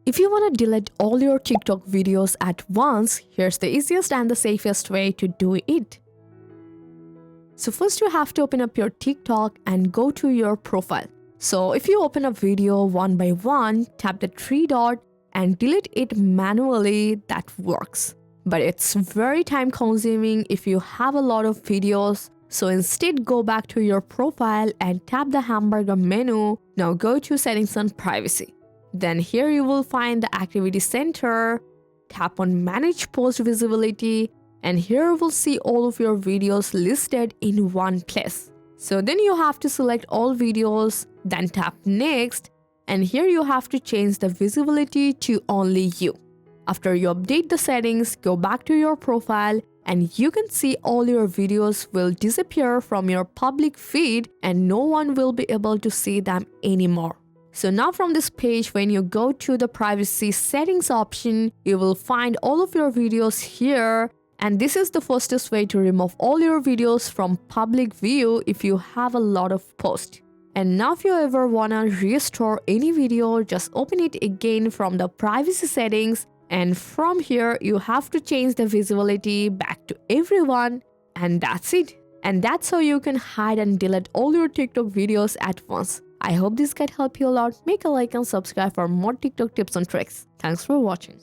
If you want to delete all your TikTok videos at once, here's the easiest and the safest way to do it. So first you have to open up your TikTok and go to your profile. So if you open a video one by one, tap the three dot and delete it manually, that works. But it's very time consuming if you have a lot of videos. So instead go back to your profile and tap the hamburger menu. Now go to settings and privacy. Then here you will find the activity center. Tap on manage post visibility. And here you will see all of your videos listed in one place. So then you have to select all videos, then tap next, and here you have to change the visibility to only you. After you update the settings, go back to your profile and you can see all your videos will disappear from your public feed and no one will be able to see them anymore. So now from this page, when you go to the privacy settings option, you will find all of your videos here. And this is the fastest way to remove all your videos from public view if you have a lot of posts. And now if you ever wanna restore any video, just open it again from the privacy settings. And from here, you have to change the visibility back to everyone. And that's it. And that's how you can hide and delete all your TikTok videos at once. I hope this guide helped you a lot. Make a like and subscribe for more TikTok tips and tricks. Thanks for watching.